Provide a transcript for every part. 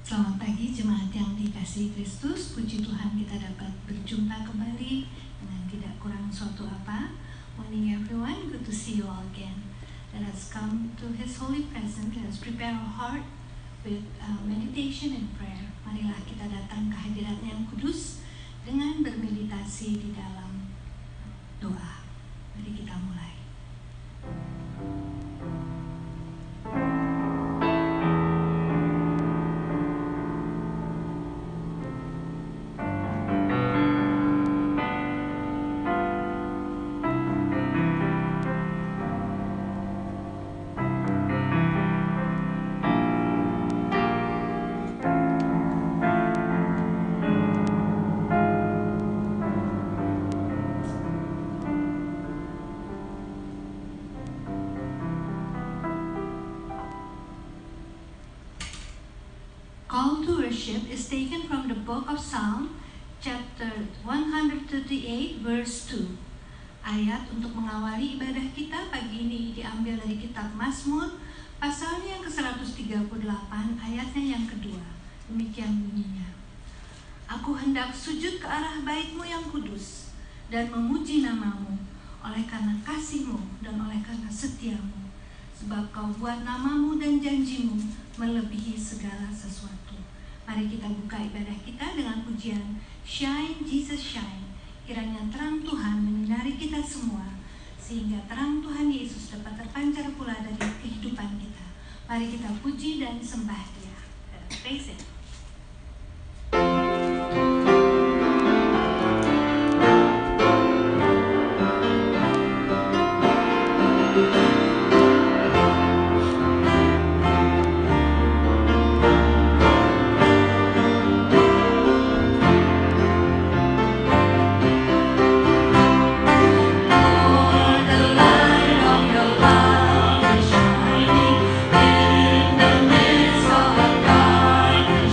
Selamat pagi jemaat yang dikasihi Kristus. Puji Tuhan kita dapat berjumpa kembali dengan tidak kurang suatu apa. Morning everyone, good to see you all again. Let us come to His holy presence. Let us prepare our heart with meditation and prayer. Marilah kita datang ke hadirat-Nya yang kudus dengan bermeditasi di dalam doa. Mari kita mulai. Call to worship is taken from the book of Psalm, chapter 138, verse 2. Ayat untuk mengawali ibadah kita pagi ini diambil dari kitab Mazmur, pasalnya yang ke-138, ayatnya yang kedua. Demikian bunyinya. Aku hendak sujud ke arah bait-Mu yang kudus dan memuji nama-Mu oleh karena kasih-Mu dan oleh karena setia-Mu. Sebab Kau buat nama-Mu dan janji-Mu melebihi segala sesuatu. Mari kita buka ibadah kita dengan pujian Shine Jesus Shine. Kiranya terang Tuhan menyinari kita semua, sehingga terang Tuhan Yesus dapat terpancar pula dari kehidupan kita. Mari kita puji dan sembah Dia. Praise Him. Shining in the midst of darkness.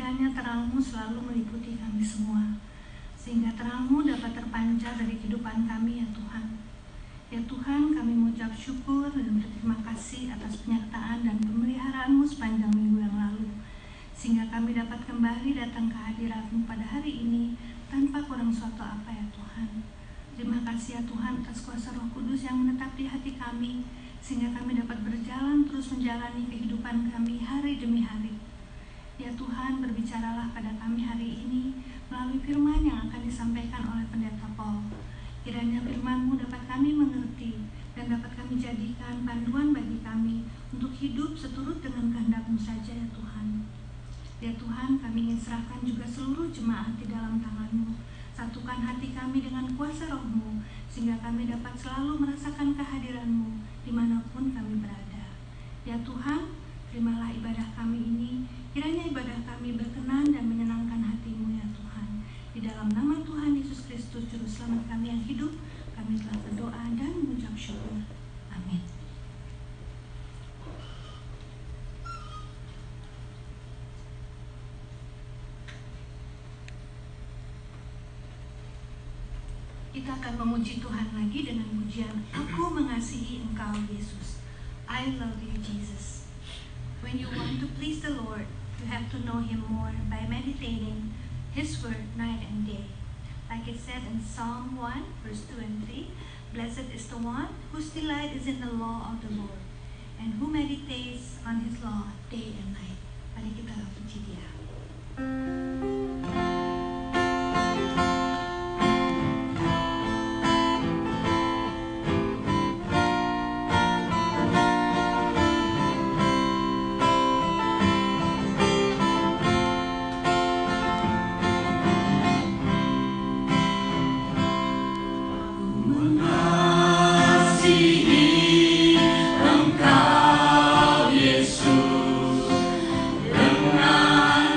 kiranya terang-Mu selalu meliputi kami semua, sehingga terang-Mu dapat terpancar dari kehidupan kami ya Tuhan. Ya Tuhan, kami mengucap syukur dan berterima kasih atas penyertaan dan pemeliharaan-Mu sepanjang minggu yang lalu, sehingga kami dapat kembali datang ke hadirat-Mu pada hari ini tanpa kurang suatu apa ya Tuhan. Terima kasih ya Tuhan atas kuasa Roh Kudus yang menetap di hati kami, sehingga kami dapat berjalan terus menjalani kehidupan kami hari demi hari. Ya Tuhan, berbicaralah pada kami hari ini melalui firman yang akan disampaikan oleh Pendeta Paul. Kiranya firman-Mu dapat kami mengerti dan dapat kami jadikan panduan bagi kami untuk hidup seturut dengan kehendak-Mu saja ya Tuhan. Ya Tuhan, kami ingin serahkan juga seluruh jemaat di dalam tangan-Mu. Satukan hati kami dengan kuasa Roh-Mu, sehingga kami dapat selalu merasakan kehadiran-Mu dimanapun kami berada. Ya Tuhan, terimalah ibadah kami ini. Kiranya ibadah kami berkenan dan menyenangkan hati-Mu ya Tuhan. Di dalam nama Tuhan Yesus Kristus, Juru Selamat kami yang hidup, kami telah berdoa dan mengucap syukur. Amin. Kita akan memuji Tuhan lagi dengan pujian Aku Mengasihi Engkau Yesus. I love you Jesus. When you want to please the Lord, you have to know Him more by meditating His word night and day. Like it said in Psalm 1 verse 2 and 3, Blessed is the one whose delight is in the law of the Lord, and who meditates on His law day and night. Mari kita puji Dia. Engkau Yesus dengan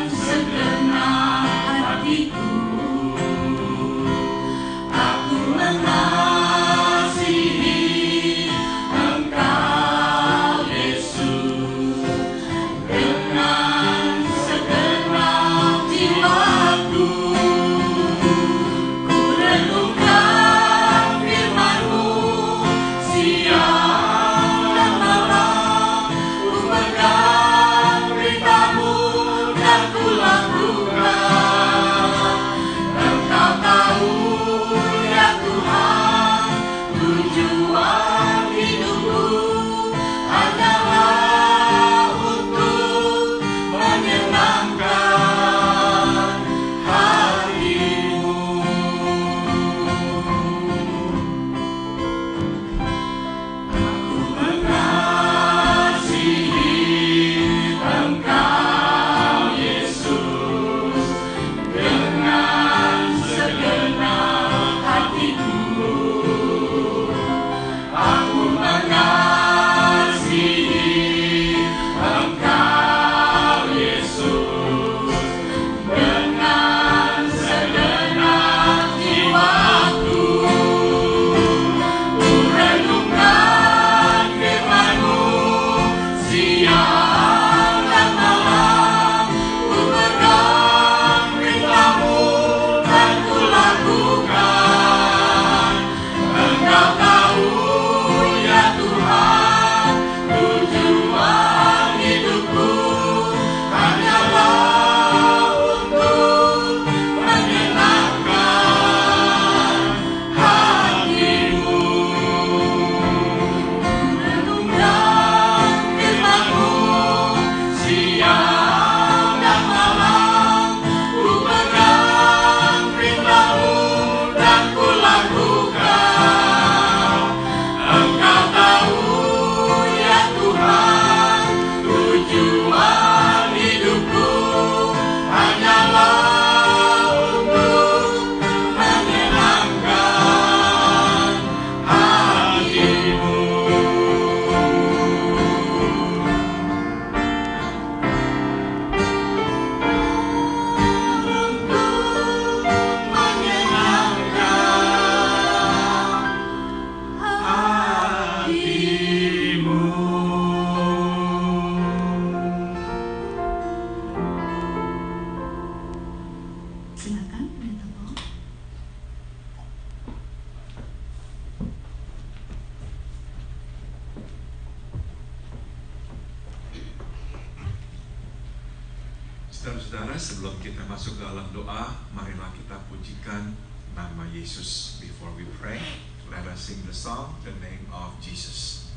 Silakan, Pendeta Paul. Saudara-saudara, sebelum kita masuk ke dalam doa, marilah kita pujikan nama Yesus. Before we pray, let us sing the song, The Name of Jesus.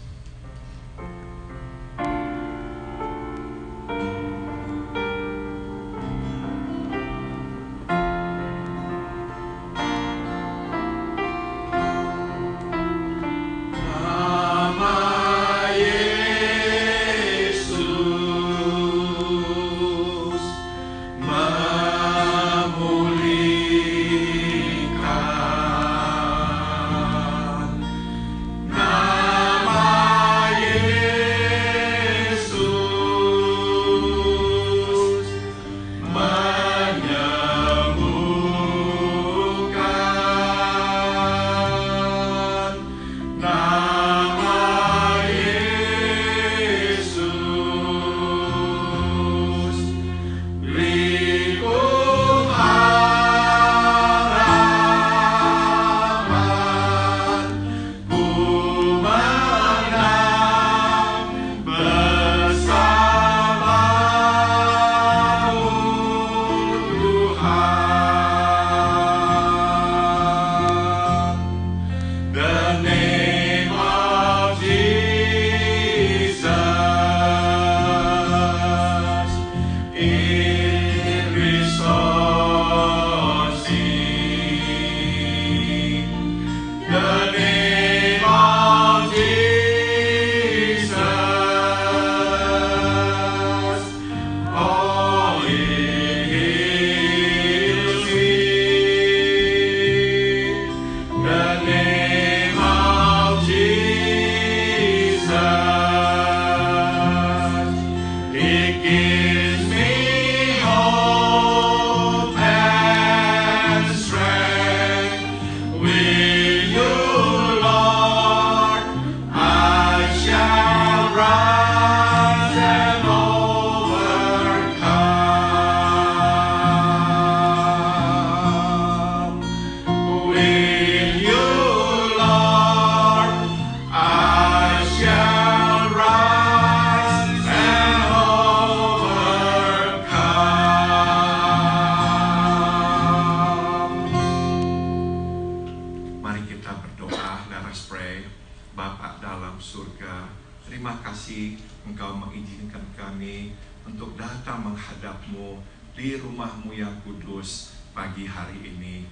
Di rumah-Mu yang kudus pagi hari ini.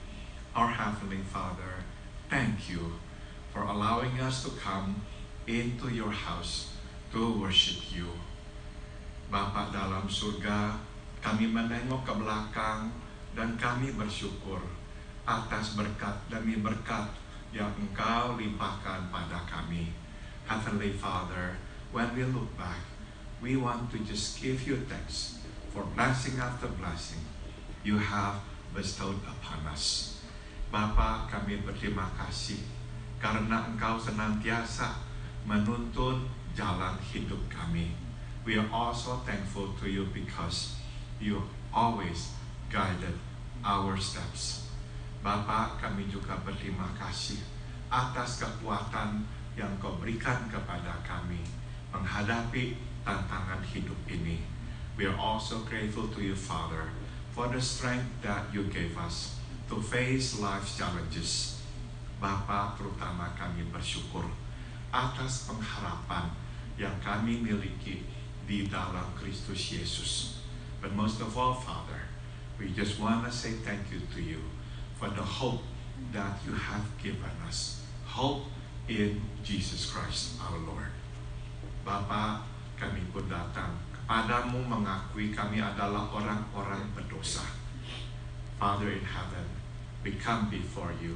Our Heavenly Father, thank you for allowing us to come into your house to worship you. Bapa dalam surga, kami menengok ke belakang dan kami bersyukur atas berkat demi berkat yang Engkau limpahkan pada kami. Heavenly Father, when we look back, we want to just give you thanks for blessing after blessing you have bestowed upon us. Bapa, kami berterima kasih karena Engkau senantiasa menuntun jalan hidup kami. We are also thankful to you because you always guided our steps. Bapa, kami juga berterima kasih atas kekuatan yang Kau berikan kepada kami menghadapi tantangan hidup ini. We are also grateful to you, Father, for the strength that you gave us to face life's challenges. Bapa, terutama kami bersyukur atas pengharapan yang kami miliki di dalam Kristus Yesus. But most of all, Father, we just want to say thank you to you for the hope that you have given us. Hope in Jesus Christ our Lord. Bapa, kami pun datang Padamu mengakui kami adalah orang-orang berdosa. Father in heaven, we come before you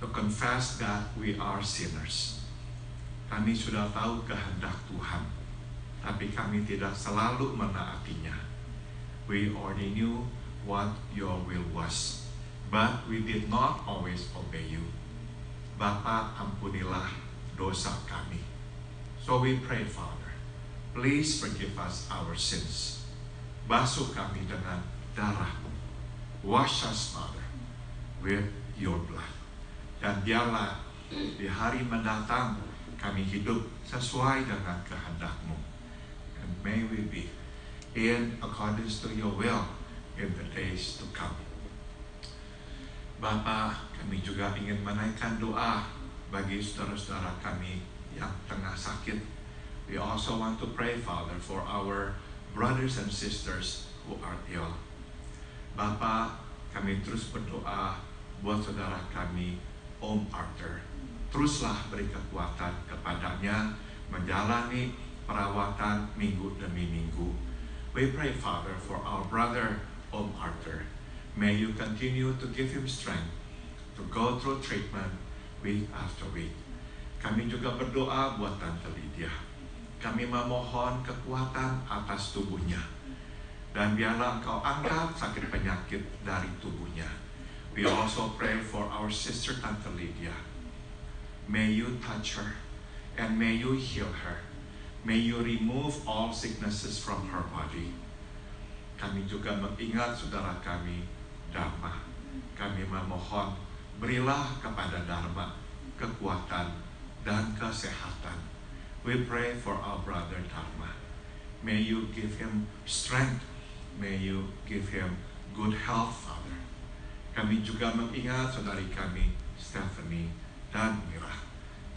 to confess that we are sinners. Kami sudah tahu kehendak Tuhan, tapi kami tidak selalu menaatinya. We already knew what your will was, but we did not always obey you. Bapa, ampunilah dosa kami. So we pray, Father, please forgive us our sins. Basuh kami dengan darah-Mu. Wash us, Father, with your blood. Dan biarlah di hari mendatang kami hidup sesuai dengan kehendak-Mu. And may we be in accordance to your will in the days to come. Bapa, kami juga ingin menaikkan doa bagi saudara-saudara kami yang tengah sakit. We also want to pray, Father, for our brothers and sisters who are ill. Bapa, kami terus berdoa buat saudara kami, Om Arthur. Teruslah beri kekuatan kepadanya menjalani perawatan minggu demi minggu. We pray, Father, for our brother, Om Arthur. May you continue to give him strength to go through treatment week after week. Kami juga berdoa buat Tante Lydia. Kami memohon kekuatan atas tubuhnya. Dan biarlah Engkau angkat sakit penyakit dari tubuhnya. We also pray for our sister Tante Lydia. May you touch her and may you heal her. May you remove all sicknesses from her body. Kami juga mengingat saudara kami, Dharma. Kami memohon, berilah kepada Dharma kekuatan dan kesehatan. We pray for our brother Dharma. May you give him strength. May you give him good health, Father. Kami juga mengingat saudari kami, Stephanie dan Mira.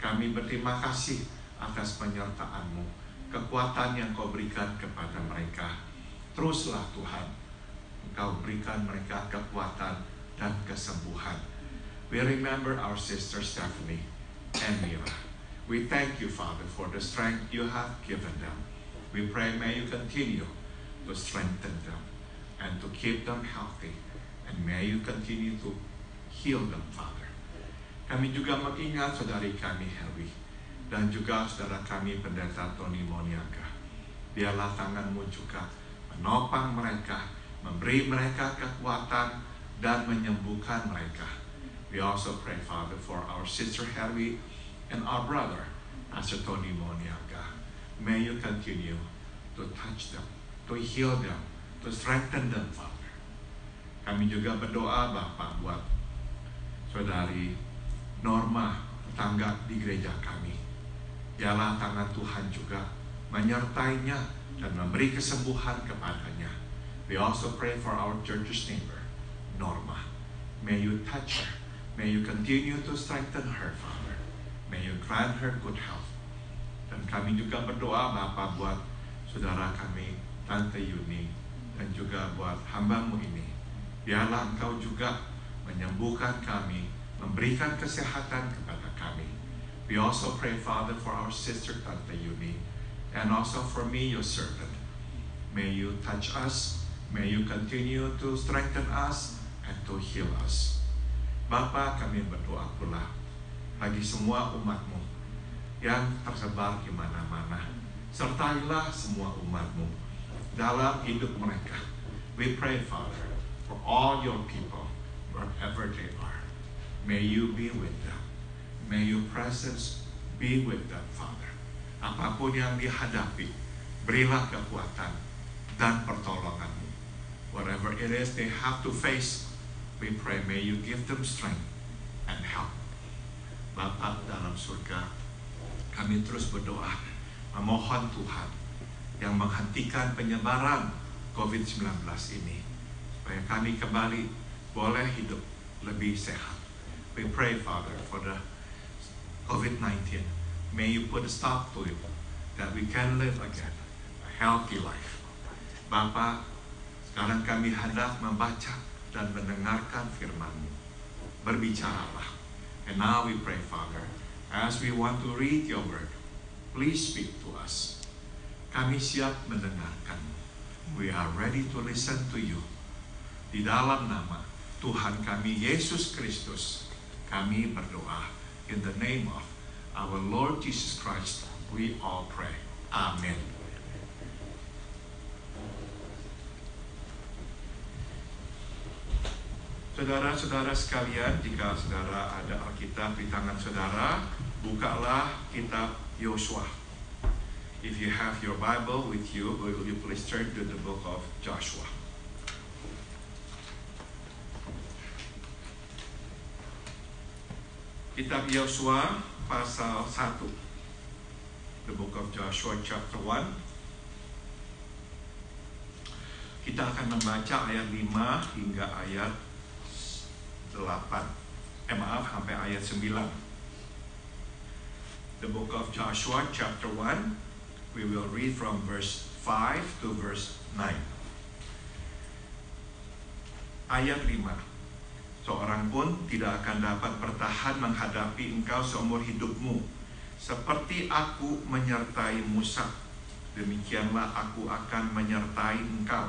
Kami berterima kasih atas penyertaan-Mu, kekuatan yang Kau berikan kepada mereka. Teruslah Tuhan, Engkau berikan mereka kekuatan dan kesembuhan. We remember our sister Stephanie and Mira. We thank you, Father, for the strength you have given them. We pray may you continue to strengthen them and to keep them healthy. And may you continue to heal them, Father. Kami juga mengingat saudari kami Helwi dan juga saudara kami Pendeta Tony Moniaga. Biarlah tangan-Mu juga menopang mereka, memberi mereka kekuatan dan menyembuhkan mereka. We also pray, Father, for our sister Helwi and our brother, Pastor Tony Moniaga. May you continue to touch them, to heal them, to strengthen them, Father. Kami juga berdoa, Bapak, buat saudari Norma, tetangga di gereja kami. Biarlah tangan Tuhan juga menyertainya dan memberi kesembuhan kepadanya. We also pray for our church's neighbor, Norma. May you touch her. May you continue to strengthen her, Father. May you grant her good health. Dan kami juga berdoa, Bapak, buat saudara kami, Tante Yuni, dan juga buat hamba-Mu ini. Biarlah Engkau juga menyembuhkan kami, memberikan kesehatan kepada kami. We also pray, Father, for our sister Tante Yuni, and also for me, your servant. May you touch us, may you continue to strengthen us, and to heal us. Bapa, kami berdoa pula bagi semua umat-Mu yang tersebar di mana-mana. Sertailah semua umat-Mu dalam hidup mereka. We pray, Father, for all your people, wherever they are. May you be with them. May your presence be with them, Father. Apapun yang dihadapi, berilah kekuatan dan pertolongan-Mu. Whatever it is they have to face, we pray, may you give them strength and help. Bapa dalam surga, kami terus berdoa, memohon Tuhan yang menghentikan penyebaran COVID-19 ini, supaya kami kembali boleh hidup lebih sehat. We pray, Father, for the COVID-19. May you put a stop to it, that we can live again a healthy life. Bapa, sekarang kami hendak membaca dan mendengarkan firman-Mu. Berbicaralah. And now we pray, Father, as we want to read your word, please speak to us. Kami siap mendengarkan-Mu. We are ready to listen to you. Di dalam nama Tuhan kami Yesus Kristus, kami berdoa. In the name of our Lord Jesus Christ, we all pray. Amen. Saudara-saudara sekalian, jika saudara ada Alkitab di tangan saudara, bukalah kitab Yosua. If you have your Bible with you, will you please turn to the book of Joshua. Kitab Yosua pasal 1. The book of Joshua chapter 1. Kita akan membaca ayat 5 hingga ayat 8. Sampai ayat 9. The book of Joshua chapter 1. We will read from verse 5 to verse 9. Ayat 5. Seorang pun tidak akan dapat bertahan menghadapi engkau seumur hidupmu. Seperti aku menyertai Musa, demikianlah aku akan menyertai engkau.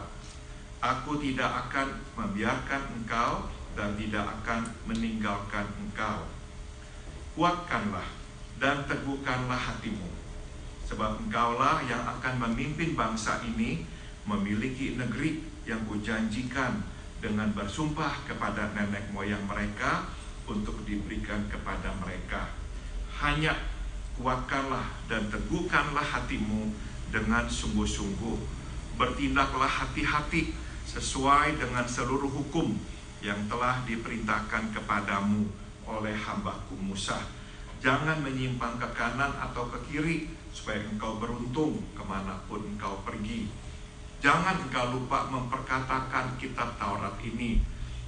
Aku tidak akan membiarkan engkau dan tidak akan meninggalkan engkau. Kuatkanlah dan teguhkanlah hatimu, sebab engkaulah yang akan memimpin bangsa ini memiliki negeri yang kujanjikan dengan bersumpah kepada nenek moyang mereka untuk diberikan kepada mereka. Hanya kuatkanlah dan teguhkanlah hatimu dengan sungguh-sungguh. Bertindaklah hati-hati sesuai dengan seluruh hukum yang telah diperintahkan kepadamu oleh hambaku Musa. Jangan menyimpang ke kanan atau ke kiri, supaya engkau beruntung kemanapun engkau pergi. Jangan engkau lupa memperkatakan kitab Taurat ini,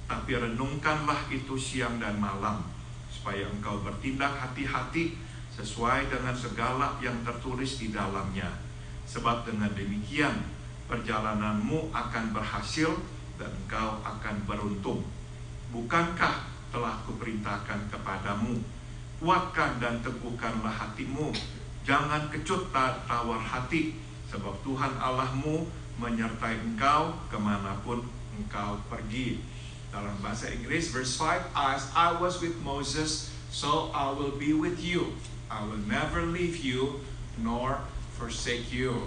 tapi renungkanlah itu siang dan malam, supaya engkau bertindak hati-hati sesuai dengan segala yang tertulis di dalamnya. Sebab dengan demikian perjalananmu akan berhasil dan engkau akan beruntung. Bukankah telah kuperintahkan kepadamu? Kuatkan dan teguhkanlah hatimu, jangan kecut tawar hati, sebab Tuhan Allahmu menyertai engkau kemanapun engkau pergi. Dalam bahasa Inggris, verse 5, As I was with Moses, so I will be with you. I will never leave you nor forsake you.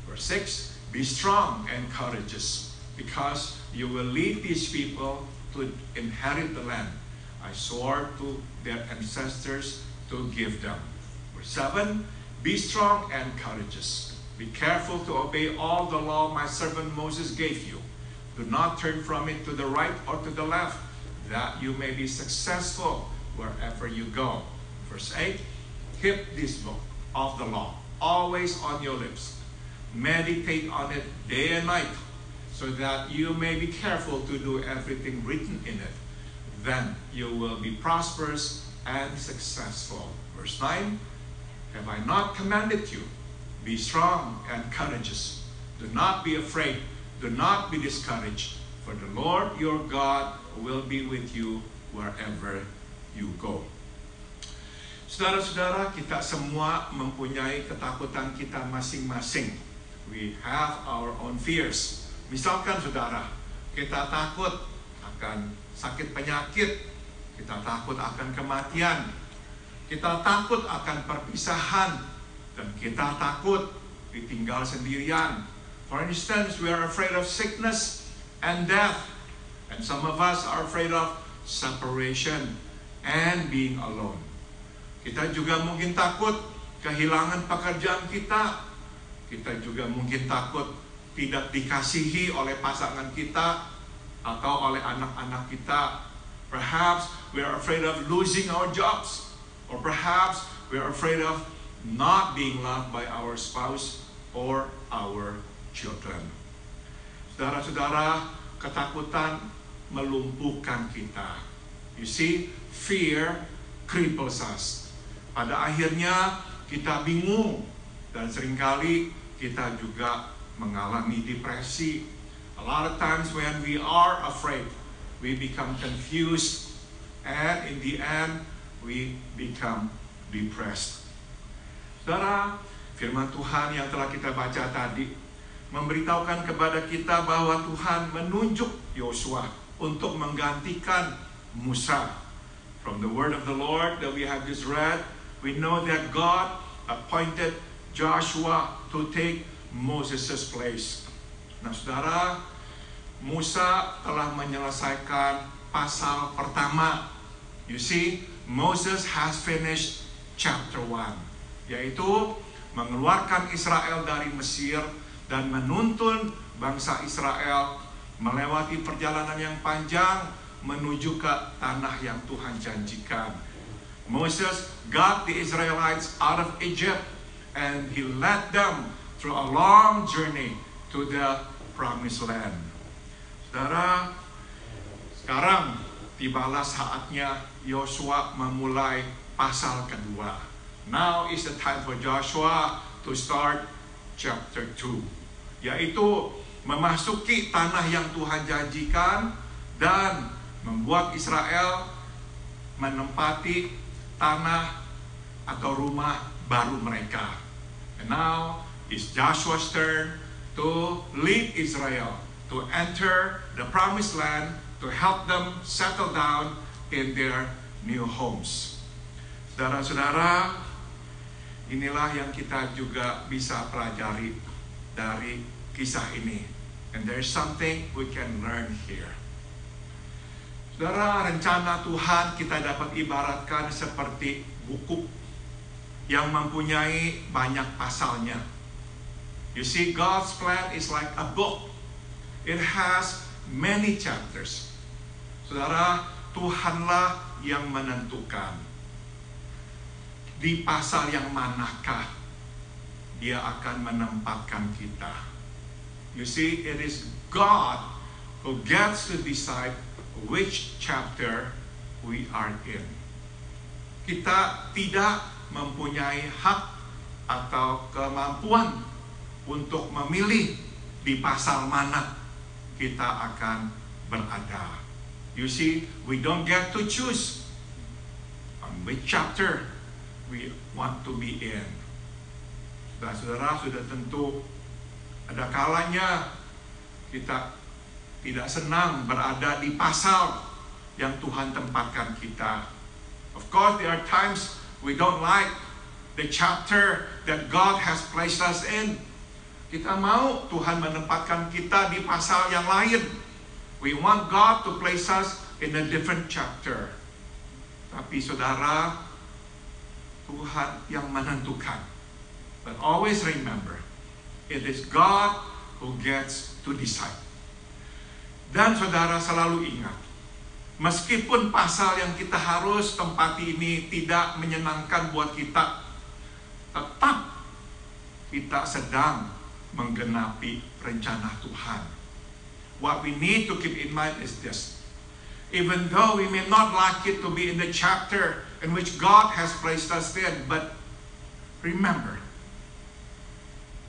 Verse 6, Be strong and courageous, because you will lead these people to inherit the land I swore to their ancestors to give them. Verse 7, Be strong and courageous. Be careful to obey all the law my servant Moses gave you. Do not turn from it to the right or to the left, that you may be successful wherever you go. Verse 8, Keep this book of the law always on your lips. Meditate on it day and night, so that you may be careful to do everything written in it. Then you will be prosperous and successful. Verse 9, Have I not commanded you? Be strong and courageous. Do not be afraid. Do not be discouraged. For the Lord your God will be with you wherever you go. Saudara-saudara, kita semua mempunyai ketakutan kita masing-masing. We have our own fears. Misalkan saudara, kita takut akan sakit penyakit. Kita takut akan kematian. Kita takut akan perpisahan. Dan kita takut ditinggal sendirian. For instance, we are afraid of sickness and death. And some of us are afraid of separation and being alone. Kita juga mungkin takut kehilangan pekerjaan kita. Kita juga mungkin takut tidak dikasihi oleh pasangan kita atau oleh anak-anak kita. Perhaps we are afraid of losing our jobs. Or perhaps we are afraid of not being loved by our spouse or our children. Saudara-saudara, ketakutan melumpuhkan kita. You see, fear cripples us. Pada akhirnya kita bingung dan seringkali kita juga mengalami depresi. A lot of times when we are afraid, we become confused, and in the end, we become depressed. Saudara, firman Tuhan yang telah kita baca tadi memberitahukan kepada kita bahwa Tuhan menunjuk Yosua untuk menggantikan Musa. From the word of the Lord that we have just read, we know that God appointed Joshua to take Moses' place. Nah, saudara, Musa telah menyelesaikan pasal pertama. You see, Moses has finished chapter 1. Yaitu mengeluarkan Israel dari Mesir dan menuntun bangsa Israel melewati perjalanan yang panjang menuju ke tanah yang Tuhan janjikan. Moses got the Israelites out of Egypt and he led them through a long journey to the promised land. Saudara, sekarang tibalah saatnya Yosua memulai pasal kedua. Now is the time for Joshua to start chapter 2, yaitu memasuki tanah yang Tuhan janjikan dan membuat Israel menempati tanah atau rumah baru mereka. And now is Joshua's turn to lead Israel to enter the promised land, to help them settle down in their new homes. Saudara-saudara, inilah yang kita juga bisa pelajari dari kisah ini. And there's something we can learn here. Saudara, rencana Tuhan kita dapat ibaratkan seperti buku yang mempunyai banyak pasalnya. You see, God's plan is like a book. It has many chapters. Saudara, Tuhanlah yang menentukan di pasal yang manakah Dia akan menempatkan kita. You see, it is God who gets to decide which chapter we are in. Kita tidak mempunyai hak atau kemampuan untuk memilih di pasal mana kita akan berada. You see, we don't get to choose on which chapter we want to be in. Saudara sudah tentu ada kalanya kita tidak senang berada di pasal yang Tuhan tempatkan kita. Of course, there are times we don't like the chapter that God has placed us in. Kita mau Tuhan menempatkan kita di pasal yang lain. We want God to place us in a different chapter. Tapi saudara, Tuhan yang menentukan. But always remember, it is God who gets to decide. Dan saudara selalu ingat, meskipun pasal yang kita harus tempati ini tidak menyenangkan buat kita, tetap kita sedang menggenapi rencana Tuhan. What we need to keep in mind is this. Even though we may not like it to be in the chapter in which God has placed us in, but remember,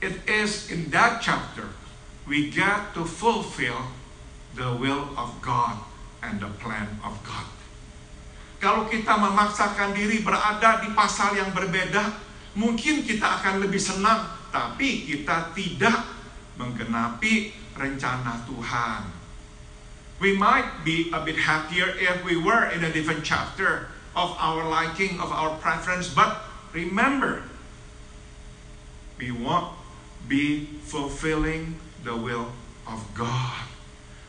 it is in that chapter we get to fulfill the will of God and the plan of God. Kalau kita memaksakan diri berada di pasal yang berbeda, mungkin kita akan lebih senang, tapi kita tidak menggenapi rencana Tuhan. We might be a bit happier if we were in a different chapter of our liking, of our preference, but remember, we won't be fulfilling the will of God.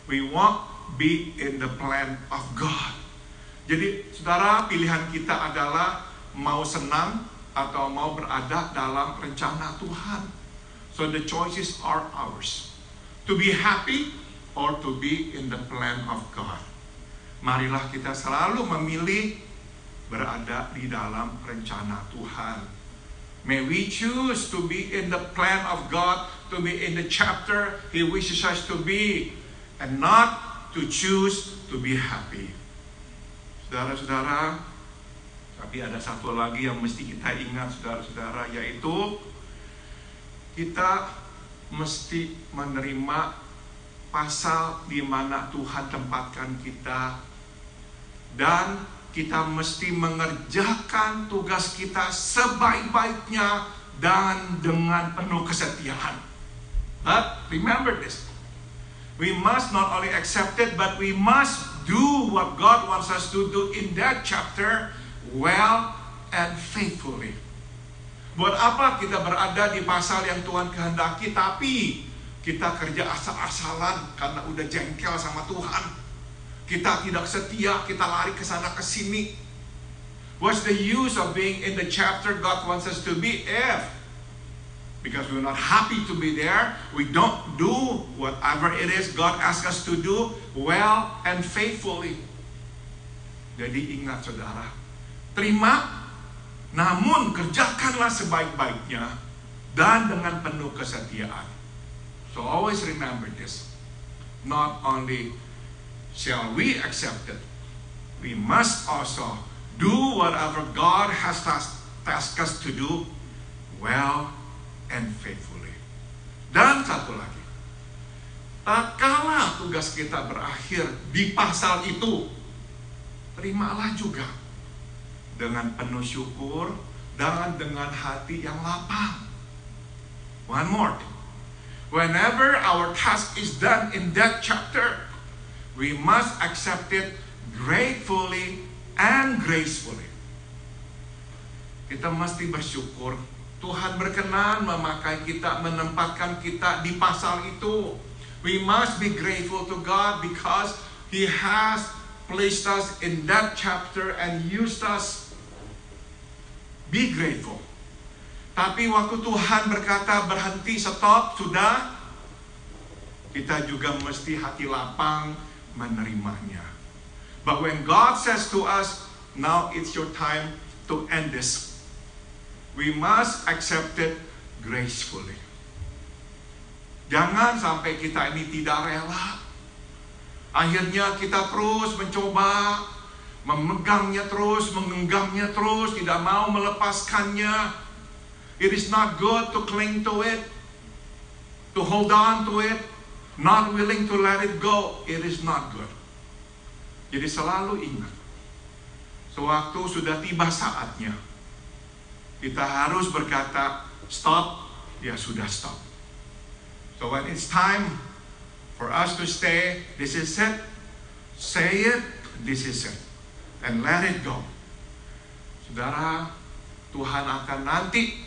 We won't be in the plan of God. Jadi, saudara, pilihan kita adalah mau senang atau mau berada dalam rencana Tuhan. So the choices are ours. To be happy or to be in the plan of God. Marilah kita selalu memilih berada di dalam rencana Tuhan. May we choose to be in the plan of God, to be in the chapter He wishes us to be, and not to choose to be happy. Saudara-saudara, tapi ada satu lagi yang mesti kita ingat, saudara-saudara, yaitu kita mesti menerima pasal di mana Tuhan tempatkan kita, dan kita mesti mengerjakan tugas kita sebaik-baiknya dan dengan penuh kesetiaan. But remember this, we must not only accept it, but we must do what God wants us to do in that chapter well and faithfully. Buat apa kita berada di pasal yang Tuhan kehendaki, tapi kita kerja asal-asalan karena udah jengkel sama Tuhan. Kita tidak setia, kita lari ke sana ke sini. What's the use of being in the chapter God wants us to be if, because we're not happy to be there, we don't do whatever it is God asks us to do well and faithfully. Jadi ingat saudara, terima, namun kerjakanlah sebaik-baiknya dan dengan penuh kesetiaan. So always remember this. Not only shall we accept it, we must also do whatever God has tasked us to do well and faithfully. Dan satu lagi, tak kala tugas kita berakhir di pasal itu, terimalah juga dengan penuh syukur dan dengan hati yang lapang. One more thing. Whenever our task is done in that chapter, we must accept it gratefully and gracefully. Kita mesti bersyukur Tuhan berkenan memakai kita, menempatkan kita di pasal itu. We must be grateful to God because He has placed us in that chapter and used us. Be grateful. Tapi waktu Tuhan berkata berhenti, stop, sudah, kita juga mesti hati lapang menerimanya. But when God says to us, now it's your time to end this, we must accept it gracefully. Jangan sampai kita ini tidak rela. Akhirnya kita terus mencoba, memegangnya terus, menggenggamnya terus, tidak mau melepaskannya. It is not good to cling to it, to hold on to it, not willing to let it go. It is not good. Jadi selalu ingat, sewaktu sudah tiba saatnya, kita harus berkata, stop, ya sudah stop. So when it's time for us to stay, this is it. Say it, this is it. And let it go. Saudara, Tuhan akan nanti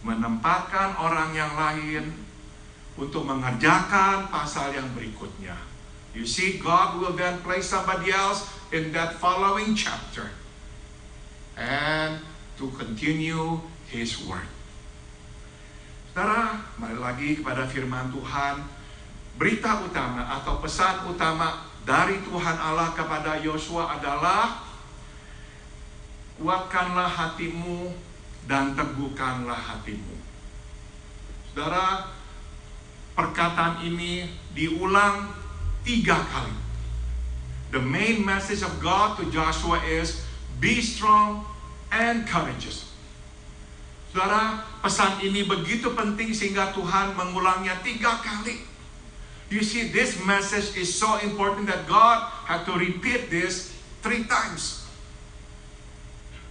menempatkan orang yang lain untuk mengerjakan pasal yang berikutnya. You see, God will then place somebody else in that following chapter and to continue His word. Saudara, mari lagi kepada firman Tuhan. Berita utama atau pesan utama dari Tuhan Allah kepada Yosua adalah kuatkanlah hatimu dan teguhkanlah hatimu. Saudara, perkataan ini diulang 3 kali. The main message of God to Joshua is be strong and courageous. Saudara, pesan ini begitu penting sehingga Tuhan mengulangnya 3 kali. You see, this message is so important that God had to repeat this 3 times.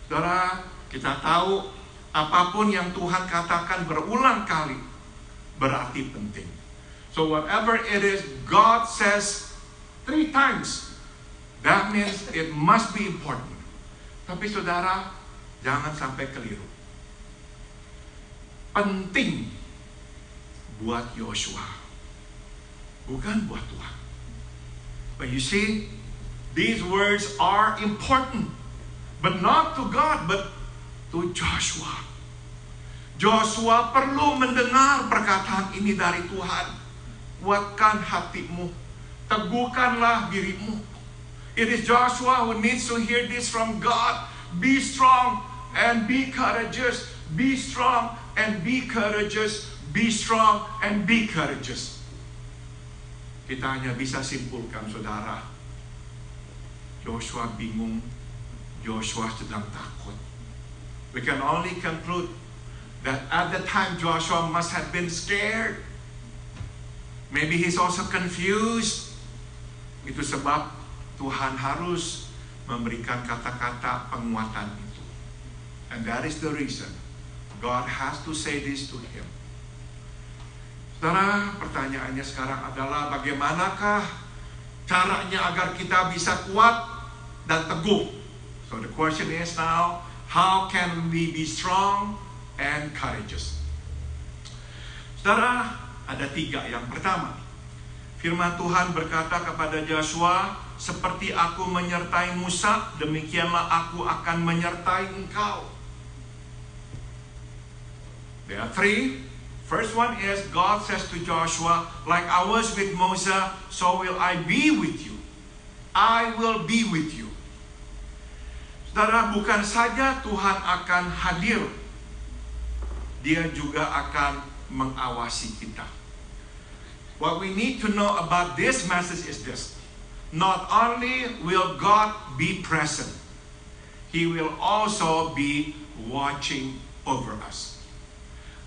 Saudara, kita tahu apapun yang Tuhan katakan berulang kali berarti penting. So whatever it is God says 3 times, that means it must be important. Tapi saudara, jangan sampai keliru. Penting buat Yosua, bukan buat Tuhan. But you see, these words are important, but not to God, but to Joshua. Joshua perlu mendengar perkataan ini dari Tuhan. Kuatkan hatimu, teguhkanlah dirimu. It is Joshua who needs to hear this from God. Be strong and be courageous. Be strong and be courageous. Be strong and be courageous. Kita hanya bisa simpulkan, saudara, Joshua bingung, Joshua sedang takut. We can only conclude that at the time Joshua must have been scared. Maybe he's also confused. Itu sebab Tuhan harus memberikan kata-kata penguatan itu. And that is the reason God has to say this to him. Saudara, pertanyaannya sekarang adalah bagaimanakah caranya agar kita bisa kuat dan teguh? So the question is now, how can we be strong and courageous? Saudara, ada 3. Yang pertama, firman Tuhan berkata kepada Joshua, seperti aku menyertai Musa, demikianlah aku akan menyertai engkau. There are 3. First one is, God says to Joshua, like I was with Moses, so will I be with you. I will be with you. Saudara, bukan saja Tuhan akan hadir, Dia juga akan mengawasi kita. What we need to know about this message is this. Not only will God be present, He will also be watching over us.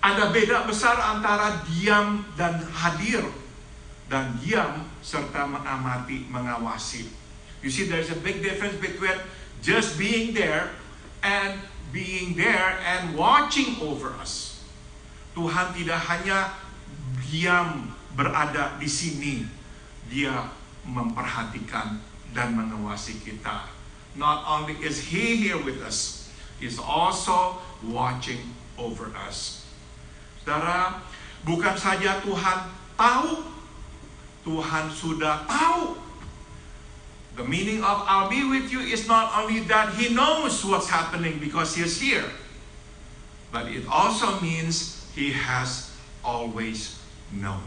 Ada beda besar antara diam dan hadir, dan diam serta mengamati, mengawasi. You see, there's a big difference between just being there and being there and watching over us. Tuhan tidak hanya diam berada di sini, Dia memperhatikan dan mengawasi kita. Not only is He here with us, He's also watching over us. Saudara, bukan saja Tuhan tahu, Tuhan sudah tahu. The meaning of I'll be with you is not only that He knows what's happening because He is here, but it also means He has always known.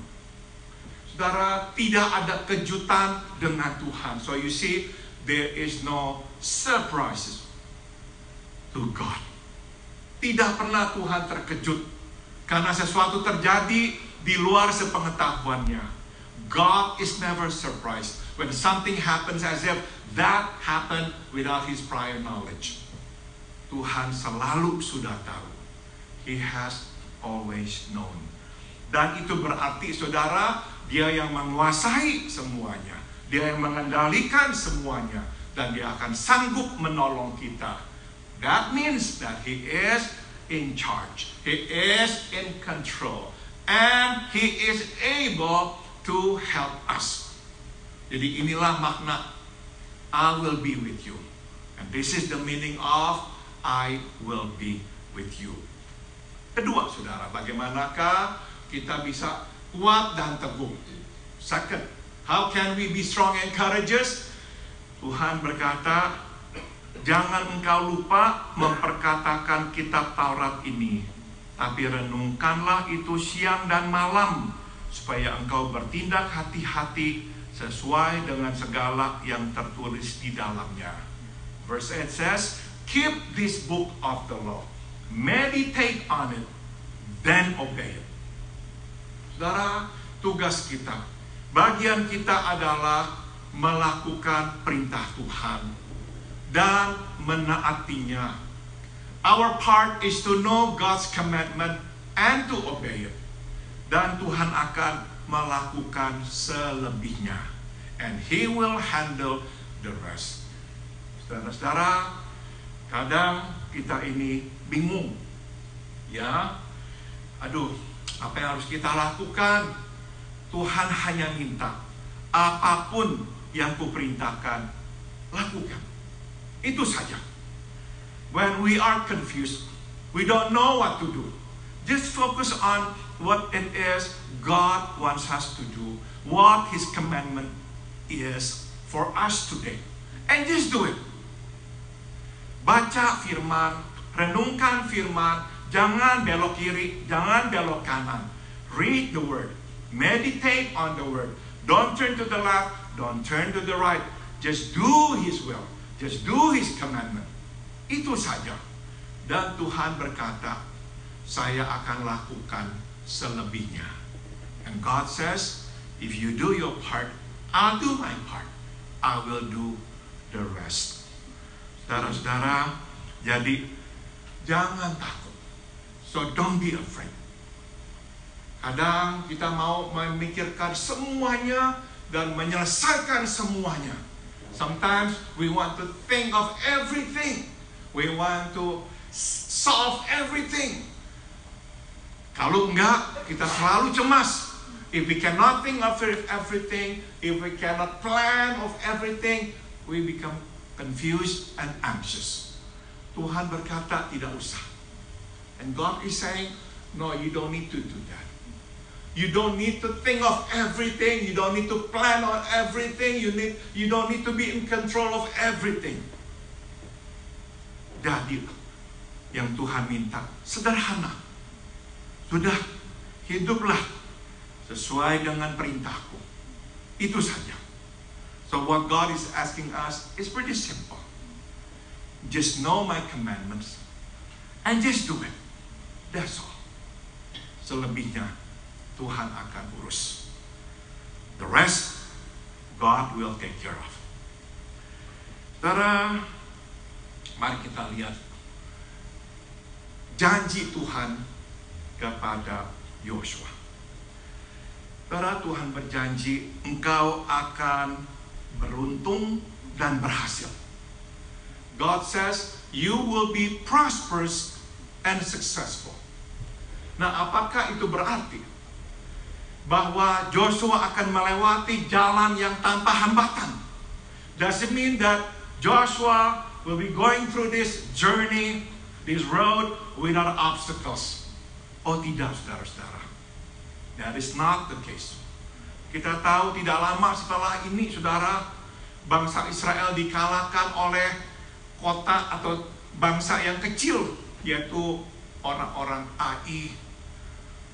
Saudara, tidak ada kejutan dengan Tuhan. So you see, there is no surprises to God. Tidak pernah Tuhan terkejut karena sesuatu terjadi di luar sepengetahuannya. God is never surprised when something happens as if that happened without His prior knowledge. Tuhan selalu sudah tahu. He has always known. Dan itu berarti, saudara, Dia yang menguasai semuanya, Dia yang mengendalikan semuanya, dan Dia akan sanggup menolong kita. That means that He is in charge, He is in control, and He is able to help us. Jadi inilah makna I will be with you. And this is the meaning of I will be with you. Kedua, saudara, bagaimanakah kita bisa kuat dan teguh? Second, how can we be strong and courageous? Tuhan berkata, jangan engkau lupa memperkatakan kitab Taurat ini, tapi renungkanlah itu siang dan malam, supaya engkau bertindak hati-hati sesuai dengan segala yang tertulis di dalamnya. Verse 8 says, keep this book of the law, meditate on it, then obey it. Saudara, tugas kita, bagian kita adalah melakukan perintah Tuhan dan menaatinya. Our part is to know God's commandment and to obey it. Dan Tuhan akan melakukan selebihnya. And He will handle the rest. Saudara-saudara, kadang kita ini bingung. Ya, aduh, apa yang harus kita lakukan? Tuhan hanya minta, apapun yang kuperintahkan, lakukan. Itu saja. When we are confused, we don't know what to do. Just focus on what it is God wants us to do, what His commandment is for us today. And just do it. Baca firman, renungkan firman, jangan belok kiri, jangan belok kanan. Read the word, meditate on the word. Don't turn to the left, don't turn to the right. Just do His will, just do His commandment. Itu saja. Dan Tuhan berkata, saya akan lakukan selebihnya. And God says, if you do your part, I'll do my part. I will do the rest. Saudara-saudara, jadi jangan takut. So don't be afraid. Kadang kita mau memikirkan semuanya dan menyelesaikan semuanya. Sometimes we want to think of everything. We want to solve everything. Kalau enggak, kita selalu cemas. If we cannot think of everything, if we cannot plan of everything, we become confused and anxious. Tuhan berkata, tidak usah. And God is saying, no, you don't need to do that. You don't need to think of everything. You don't need to plan on everything. You don't need to be in control of everything. Jadi, yang Tuhan minta sederhana. Sudah, hiduplah sesuai dengan perintahku. Itu saja. So what God is asking us is pretty simple. Just know my commandments and just do it. That's all. Selebihnya Tuhan akan urus. The rest God will take care of. Saudara, mari kita lihat janji Tuhan kepada Yosua. Saudara, Tuhan berjanji engkau akan beruntung dan berhasil. God says you will be prosperous and successful. Nah, apakah itu berarti bahwa Joshua akan melewati jalan yang tanpa hambatan? Does it mean that Joshua will be going through this journey, this road without obstacles? Oh tidak, saudara-saudara. That is not the case. Kita tahu tidak lama setelah ini, saudara, bangsa Israel dikalahkan oleh kota atau bangsa yang kecil, yaitu orang-orang Ai.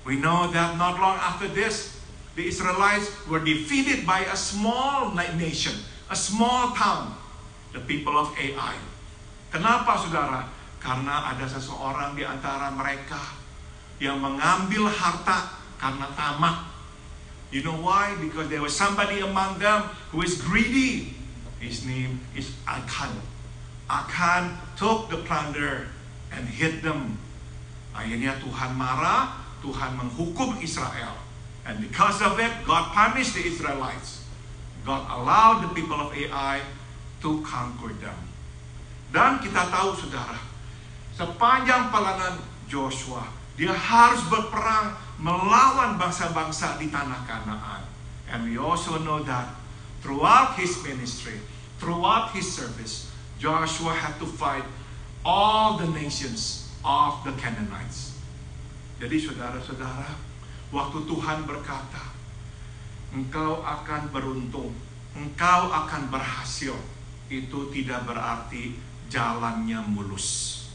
We know that not long after this, the Israelites were defeated by a small nation, a small town, the people of Ai. Kenapa, saudara? Karena ada seseorang di antara mereka yang mengambil harta karena tamak. You know why? Because there was somebody among them who is greedy. His name is Achan. Achan took the plunder and hid them. Akhirnya Tuhan marah, Tuhan menghukum Israel. And because of it, God punished the Israelites. God allowed the people of Ai to conquer them. Dan kita tahu, saudara, sepanjang perjalanan Joshua, dia harus berperang melawan bangsa-bangsa di tanah Kanaan. And we also know that throughout his ministry, throughout his service, Joshua had to fight all the nations of the Canaanites. Jadi saudara-saudara, waktu Tuhan berkata, engkau akan beruntung, engkau akan berhasil, itu tidak berarti jalannya mulus.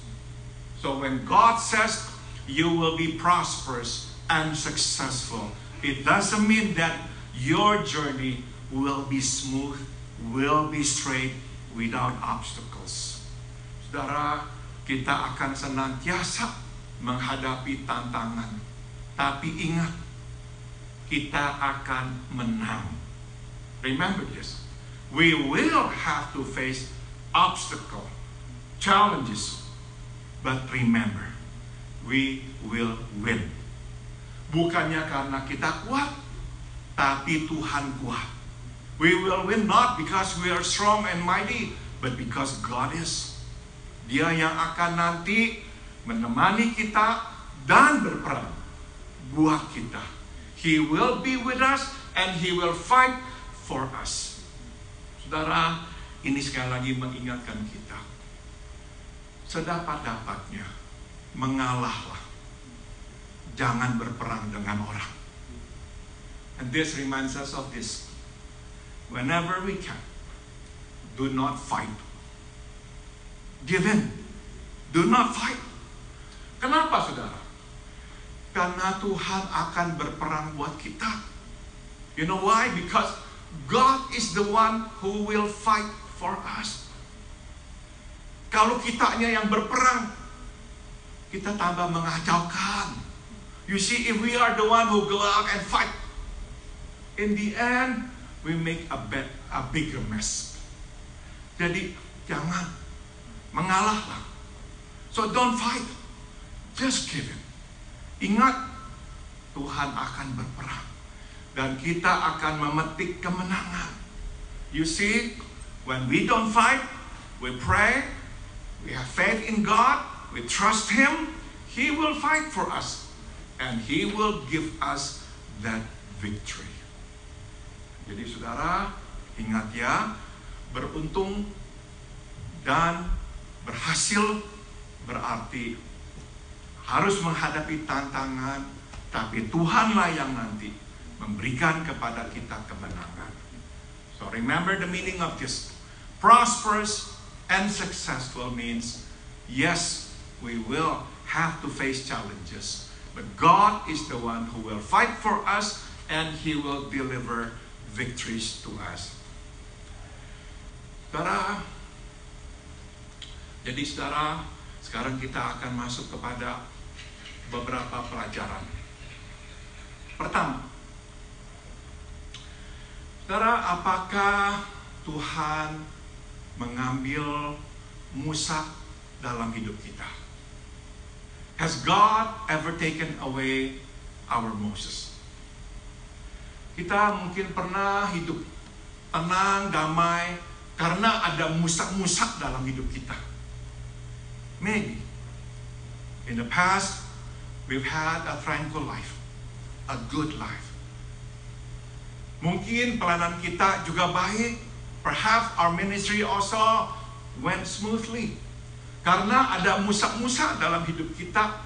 So when God says you will be prosperous and successful, it doesn't mean that your journey will be smooth, will be straight, without obstacles. Saudara, kita akan senantiasa menghadapi tantangan. Tapi ingat, kita akan menang. Remember this. We will have to face obstacles, challenges. But remember, we will win. Bukannya karena kita kuat, tapi Tuhan kuat. We will win not because we are strong and mighty, but because God is. Dia yang akan nanti menemani kita dan berperang buat kita. He will be with us and He will fight for us. Saudara, ini sekali lagi mengingatkan kita. Sedapat-dapatnya, mengalahlah. Jangan berperang dengan orang. And this reminds us of this. Whenever we can, do not fight. Give in. Do not fight. Kenapa, saudara? Karena Tuhan akan berperang buat kita. You know why? Because God is the one who will fight for us. Kalau kitanya yang berperang, kita tambah mengacaukan. You see, if we are the one who go out and fight, in the end, we make a bigger mess. Jadi, jangan mengalahlah. So don't fight. Just give it. Ingat, Tuhan akan berperang. Dan kita akan memetik kemenangan. You see, when we don't fight, we pray, we have faith in God, we trust Him, He will fight for us. And He will give us that victory. Jadi saudara, ingat ya, beruntung dan berhasil berarti harus menghadapi tantangan, tapi Tuhanlah yang nanti memberikan kepada kita kemenangan. So remember the meaning of this. Prosperous and successful means, yes, we will have to face challenges, but God is the one who will fight for us and He will deliver victories to us. Saudara, Jadi saudara, sekarang kita akan masuk kepada beberapa pelajaran. Pertama, saudara, apakah Tuhan mengambil Musa dalam hidup kita? Has God ever taken away our Moses? Kita mungkin pernah hidup tenang, damai, karena ada Musa-Musa dalam hidup kita. Maybe in the past we've had a tranquil life, a good life. Mungkin pelayanan kita juga baik. Perhaps our ministry also went smoothly. Karena ada Musa-Musa dalam hidup kita.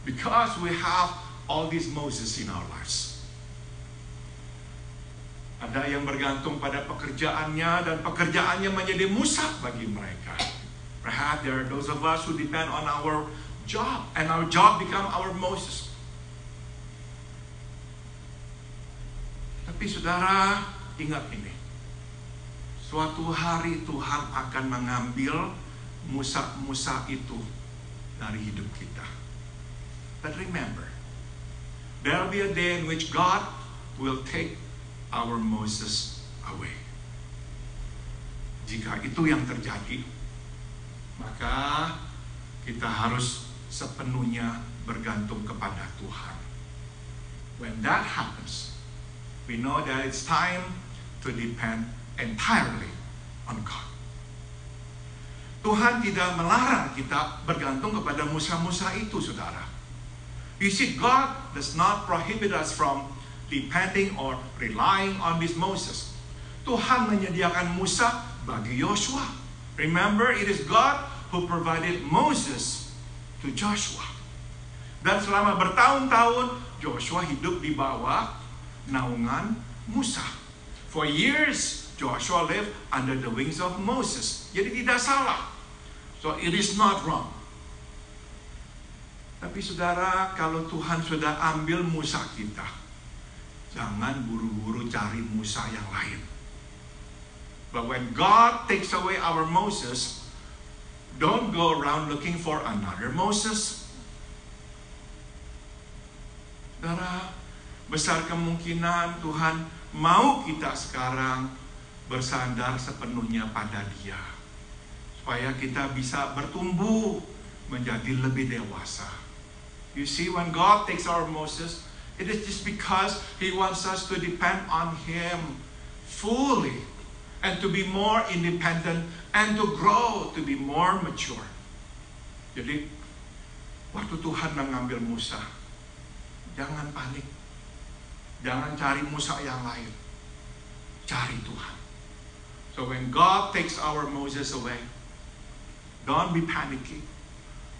Because we have all these Moses in our lives. Ada yang bergantung pada pekerjaannya dan pekerjaannya menjadi Musa bagi mereka. Perhaps there are those of us who depend on our job and our job become our Moses. Tapi saudara, ingat ini. Suatu hari Tuhan akan mengambil Musa-Musa itu dari hidup kita. But remember, there will be a day in which God will take our Moses away. Jika itu yang terjadi, maka kita harus sepenuhnya bergantung kepada Tuhan. When that happens, we know that it's time to depend entirely on God. Tuhan tidak melarang kita bergantung kepada Musa-Musa itu, saudara. You see, God does not prohibit us from depending or relying on this Moses. Tuhan menyediakan Musa bagi Yosua. Remember, it is God who provided Moses to Joshua. Dan selama bertahun-tahun, Joshua hidup di bawah naungan Musa. For years, Joshua lived under the wings of Moses. Jadi tidak salah. So it is not wrong. Tapi saudara, kalau Tuhan sudah ambil Musa kita, jangan buru-buru cari Musa yang lain. But when God takes away our Moses, don't go around looking for another Moses. Saudara, besar kemungkinan Tuhan mau kita sekarang bersandar sepenuhnya pada Dia, supaya kita bisa bertumbuh menjadi lebih dewasa. You see, when God takes our Moses, it is just because He wants us to depend on Him fully and to be more independent and to grow to be more mature. Jadi, waktu Tuhan mengambil Musa, jangan panik. Jangan cari Musa yang lain. Cari Tuhan. So when God takes our Moses away, don't be panicky.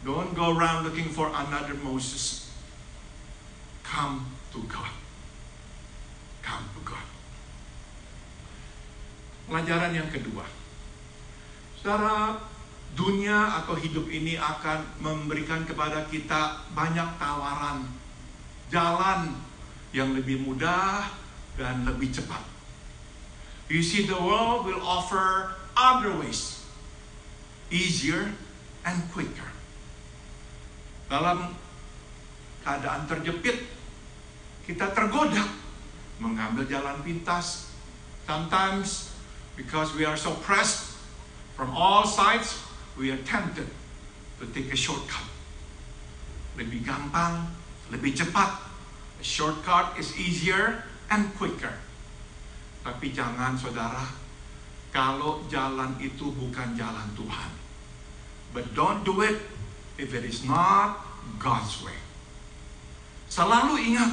Don't go around looking for another Moses. Come to God. Come to God. Pelajaran yang kedua. Saudara, dunia atau hidup ini akan memberikan kepada kita banyak tawaran. Jalan yang lebih mudah dan lebih cepat. You see, the world will offer other ways. Easier and quicker. Dalam keadaan terjepit, kita tergoda mengambil jalan pintas. Sometimes, because we are so pressed from all sides, we are tempted to take a shortcut. Lebih gampang, lebih cepat. A shortcut is easier and quicker. Tapi jangan, saudara, kalau jalan itu bukan jalan Tuhan. But don't do it if it is not God's way. Selalu ingat,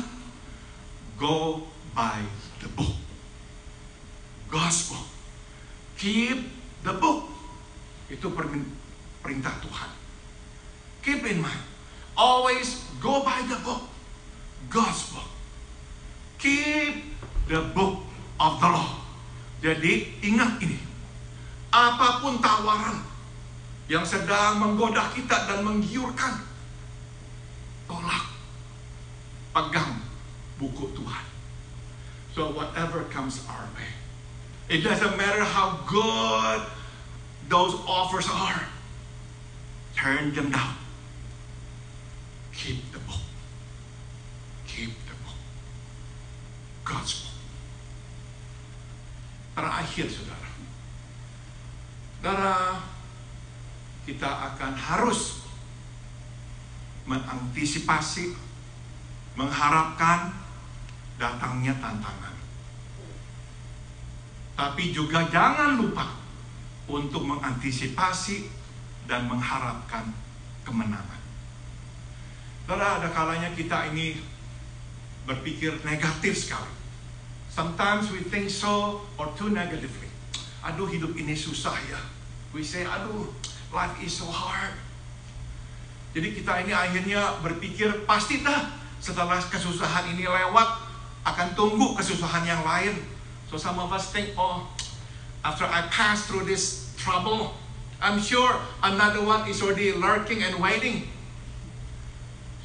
go by the book. God's book. Keep the book. Itu perintah Tuhan. Keep in mind, always go by the book. God's book. Keep the book of the law. Jadi ingat ini. Apapun tawaran yang sedang menggoda kita dan menggiurkan, tolak. Pegang buku Tuhan. So whatever comes our way, it doesn't matter how good those offers are. turn them down. Keep the book. Keep the book. God's book. Terakhir, saudara. Saudara, kita akan harus mengantisipasi, mengharapkan datangnya tantangan. Tapi juga jangan lupa untuk mengantisipasi dan mengharapkan kemenangan. Saudara, ada kalanya kita ini berpikir negatif sekali. Sometimes we think so or too negatively. Aduh, hidup ini susah ya. We say, aduh, life is so hard. Jadi kita ini akhirnya berpikir, pasti dah setelah kesusahan ini lewat, akan tunggu kesusahan yang lain. So some of us think, oh, after I pass through this trouble, I'm sure another one is already lurking and waiting.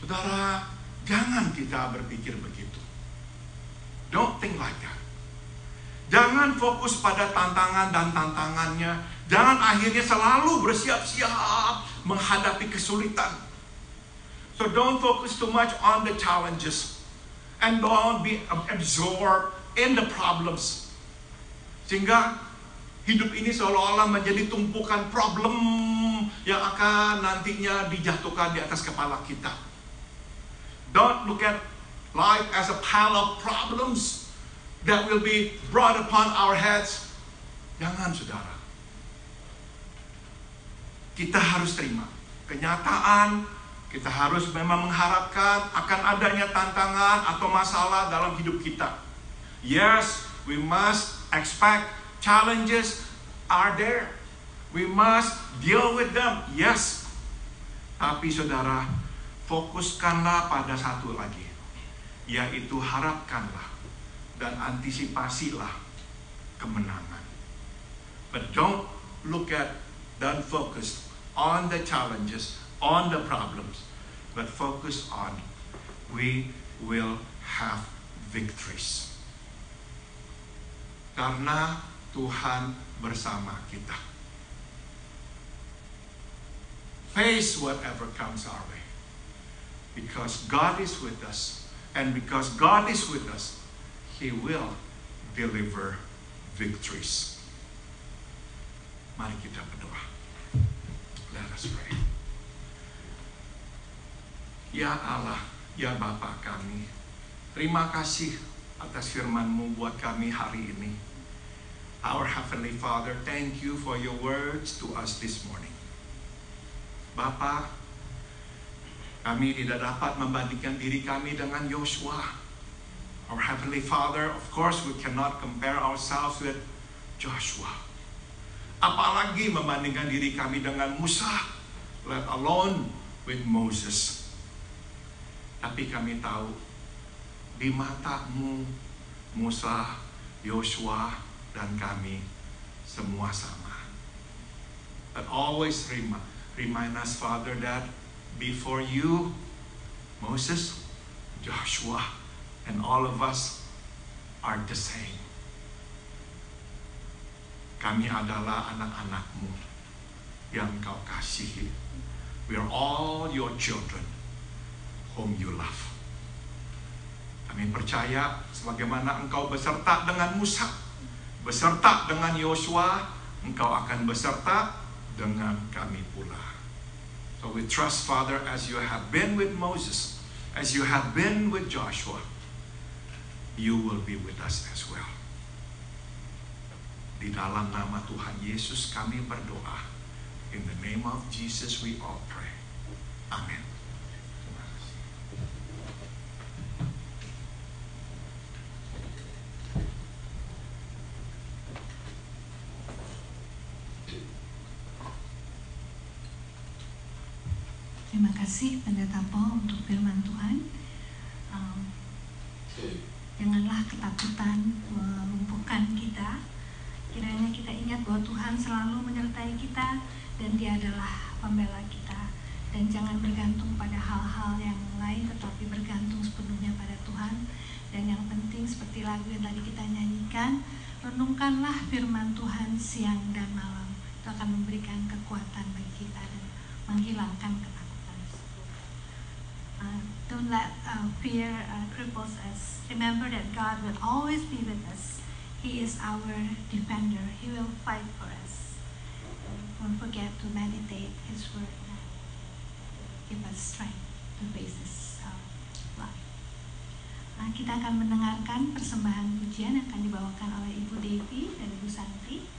Saudara, jangan kita berpikir begitu. Don't think like that. Jangan fokus pada tantangan dan tantangannya. Jangan akhirnya selalu bersiap-siap menghadapi kesulitan. So don't focus too much on the challenges. And don't be absorbed in the problems. Sehingga hidup ini seolah-olah menjadi tumpukan problem yang akan nantinya dijatuhkan di atas kepala kita. Don't look at life as a pile of problems that will be brought upon our heads. Jangan, saudara. Kita harus terima kenyataan. Kita harus memang mengharapkan akan adanya tantangan atau masalah dalam hidup kita. Yes, we must expect challenges are there. We must deal with them. Yes. Tapi saudara, fokuskanlah pada satu lagi, yaitu harapkanlah dan antisipasilah kemenangan. But don't focus on the challenges, on the problems, but focus on we will have victories. Karena Tuhan bersama kita. Face whatever comes our way. Because God is with us. And because God is with us, He will deliver victories. Mari kita berdoa. Let us pray. Ya Allah, ya Bapa kami, terima kasih atas firman-Mu buat kami hari ini. Our Heavenly Father, thank you for your words to us this morning. Bapa, kami tidak dapat membandingkan diri kami dengan Yosua. Our Heavenly Father, of course we cannot compare ourselves with Joshua. Apalagi membandingkan diri kami dengan Musa, let alone with Moses. Tapi kami tahu, di mata-Mu, Musa, Yosua, dan kami semua sama. But always remind us, Father, that before you, Moses, Joshua, and all of us are the same. Kami adalah anak-anak-Mu yang Kau kasihi. We are all your children whom you love. Kami percaya sebagaimana Engkau beserta dengan Musa, beserta dengan Yosua, Engkau akan beserta dengan kami pula. So we trust, Father, as you have been with Moses, as you have been with Joshua, you will be with us as well. Di dalam nama Tuhan Yesus kami berdoa. In the name of Jesus we all pray. Amen. Terima kasih Pendeta Paul untuk firman Tuhan. Janganlah ketakutan melumpuhkan kita. Kiranya kita ingat bahwa Tuhan selalu menyertai kita dan Dia adalah pembela kita. Dan jangan bergantung pada hal-hal yang lain, tetapi bergantung sepenuhnya pada Tuhan. Dan yang penting seperti lagu yang tadi kita nyanyikan, renungkanlah firman Tuhan siang dan malam. Itu akan memberikan kekuatan bagi kita dan menghilangkan ketakutan. Don't let fear cripples us. Remember that God will always be with us. He is our defender. He will fight for us. Don't forget to meditate His word. Give us strength to face this life. Kita akan mendengarkan persembahan pujian yang akan dibawakan oleh Ibu Devi dan Ibu Santi.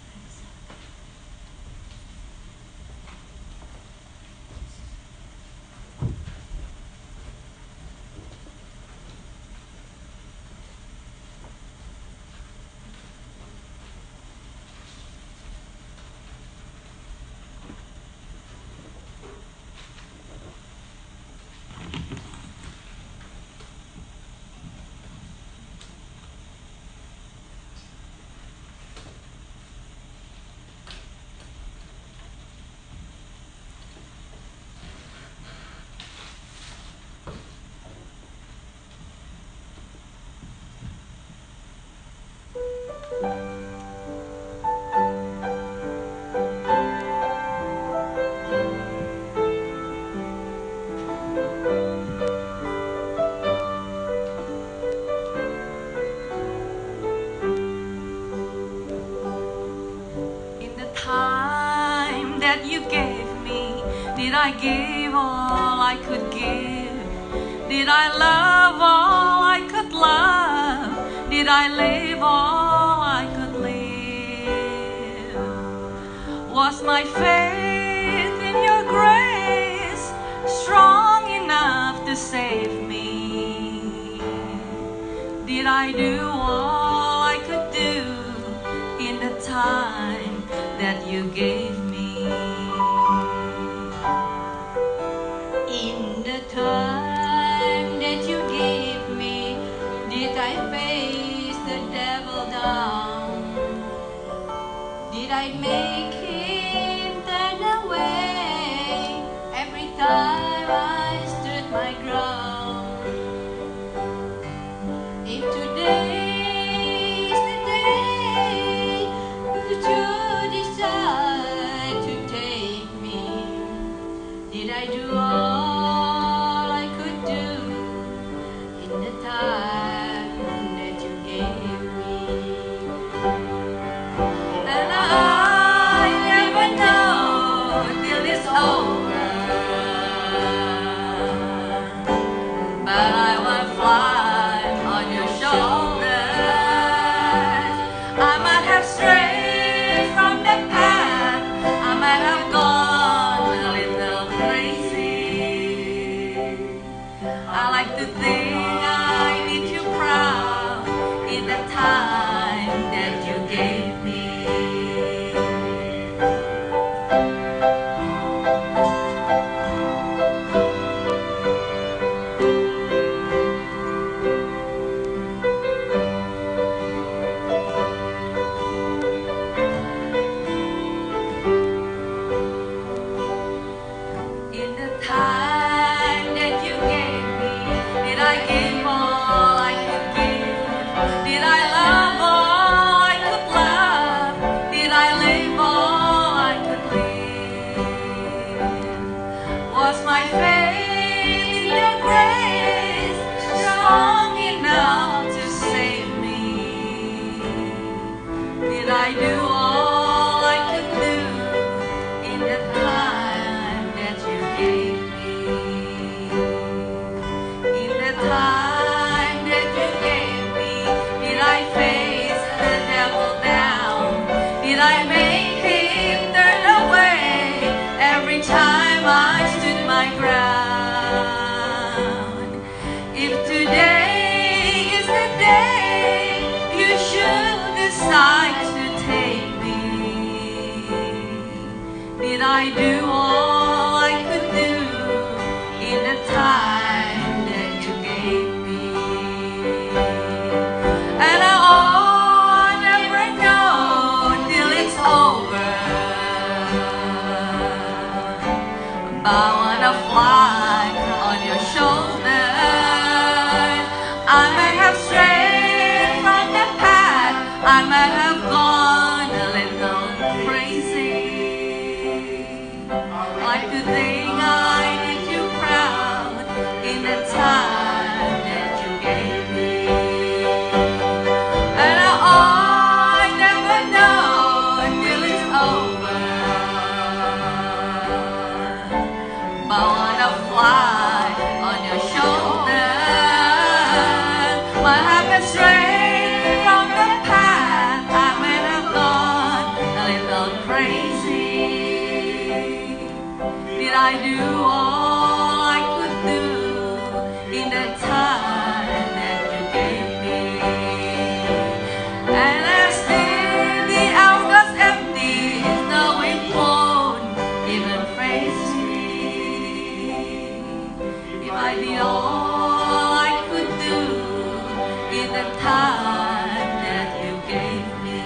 Did I give all I could give? Did I love all I could love? Did I live all I could live? Was my faith in your grace strong enough to save me? Did I do all I could do in the time that you gave me? In the time that you gave me, did I face the devil down? Did I make him turn away every time I stood my ground? If today is the day that you decide to take me, did I do all I could do in the time that you gave me? And I never know till it's over, but I will fly on your shoulders. I might have strayed from the path, I might have gone a little crazy. I like to think I made you proud in the time that you gave me. In the time that you gave me, did I give all I could give? Did I love all I could love? Did I live all I could live? Was my faith in your grace strong enough to save me? Did I do all I could do in the time that you gave me? In the time that you gave me, did I face the devil down? Did I make him turn away every time I stood my ground? If today is the day you should decide to take me, did I do all I could do in the time that you gave me? And I'll never know till it's over, but I wanna fly on your shoulders. I may have strayed from the path, I may have gone a little crazy. Like today I do all I could do in the time that you gave me? And as the hourglass empty, no, it won't even face me. If I did all I could do in the time that you gave me.